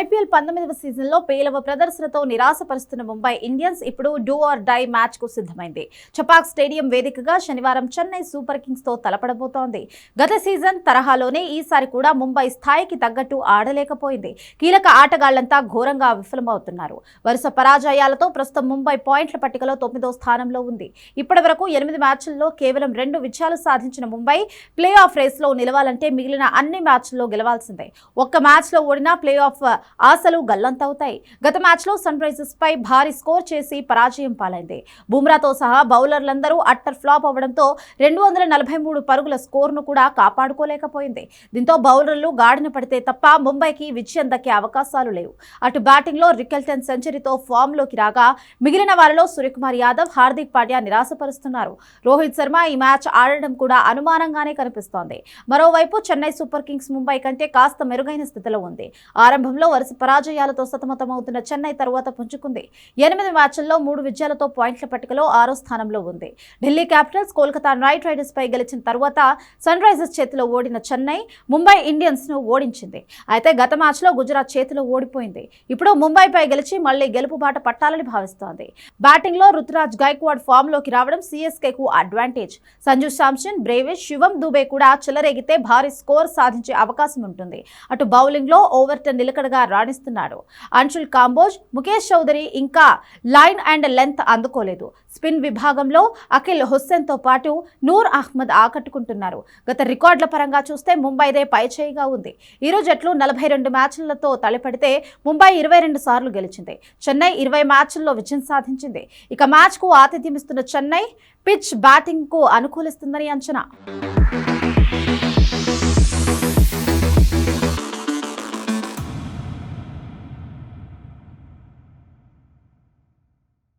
IPL 19వ సీజన్లో పేలవ ప్రదర్శనతో నిరాశపరుస్తున్న Mumbai Indians ఇప్పుడు డూ ఆర్ డై మ్యాచ్ కు సిద్ధమైంది. చపాక్ స్టేడియం వేదికగా శనివారం చెన్నై సూపర్ కింగ్స్ తో తలపడబోతోంది. గత సీజన్ తరహాలోనే ఈసారి కూడా ముంబై స్థాయికి తగ్గట్టు ఆడలేకపోయింది. కీలక ఆటగాళ్లంతా ఘోరంగా విఫలమవుతున్నారు. వరుస పరాజయాలతో ప్రస్తుతం ముంబై పాయింట్ల పట్టికలో 9వ స్థానంలో ఉంది. ఇప్పటి వరకు 8 మ్యాచ్ల్లో కేవలం 2 విజయాలు సాధించిన ముంబై ప్లే ఆఫ్ రేస్ లో నిలవాలంటే మిగిలిన అన్ని మ్యాచ్ల్లో గెలవాల్సిందే. ఒక్క మ్యాచ్ లో ఓడినా ప్లే ఆఫ్ ఆశలు గల్లంతవుతాయి. గత మ్యాచ్ లో సన్ రైజర్స్ పై భారీ స్కోర్ చేసి పరాజయం పాలైంది. బుమ్రాతో సహా బౌలర్లందరూ అట్టర్ ఫ్లాప్ అవడంతో 243 పరుగుల స్కోర్ను కూడా కాపాడుకోలేకపోయింది. దీంతో బౌలర్లు గాడిన పడితే తప్ప ముంబైకి విజయం దక్కే అవకాశాలు లేవు. అటు బ్యాటింగ్ లో రికెల్టన్ సెంచరీతో ఫామ్ లోకి రాగా మిగిలిన వారిలో సూర్యకుమార్ యాదవ్, హార్దిక్ పాండ్యా నిరాశపరుస్తున్నారు. రోహిత్ శర్మ ఈ మ్యాచ్ ఆడడం కూడా అనుమానంగానే కనిపిస్తోంది. మరోవైపు చెన్నై సూపర్ కింగ్స్ ముంబై కంటే కాస్త మెరుగైన స్థితిలో ఉంది. ఆరంభంలో వరుస పరాజయాలతో సతమతమవుతున్న చెన్నై తరువాత పుంజుకుంది. 8 మ్యాచ్ల్లో 3 విజయాలతో పాయింట్ల పట్టికలో 6వ స్థానంలో ఉంది. Delhi Capitals, Kolkata Knight Riders పై గెలిచిన తరువాత సన్ రైజర్స్ చేతిలో ఓడిన చెన్నై ముంబై ఇండియన్స్ ను ఓడించింది. అయితే గత మ్యాచ్ లో గుజరాత్ చేతిలో ఓడిపోయింది. ఇప్పుడు ముంబైపై గెలిచి మళ్లీ గెలుపు బాట పట్టాలని భావిస్తోంది. బ్యాటింగ్ లో రుతురాజ్ గైక్వాడ్ ఫామ్ లోకి రావడం సిఎస్కే కు అడ్వాంటేజ్. సంజు శాంసన్, బ్రేవిస్, శివం దూబే కూడా చెలరేగితే భారీ స్కోర్ సాధించే అవకాశం ఉంటుంది. అటు బౌలింగ్ లో ఓవర్టన్ నిలకడగా రాణిస్తున్నాడు. అంశుల్ కాంబోజ్, ముఖేష్ చౌదరి ఇంకా లైన్ అండ్ లెంత్ అందుకోలేదు. స్పిన్ విభాగంలో అఖిల్ హుస్సేన్ తో పాటు నూర్ అహ్మద్ ఆకట్టుకుంటున్నారు. గత రికార్డుల పరంగా చూస్తే ముంబైదే పైచేయిగా ఉంది. ఇరు జట్లు 42 మ్యాచ్లతో తలపడితే ముంబై 22 సార్లు గెలిచింది. చెన్నై 20 మ్యాచ్ల్లో విజయం సాధించింది. ఇక మ్యాచ్ కు ఆతిథ్యమిస్తున్న చెన్నై పిచ్ బ్యాటింగ్ కు అనుకూలిస్తుందని అంచనా.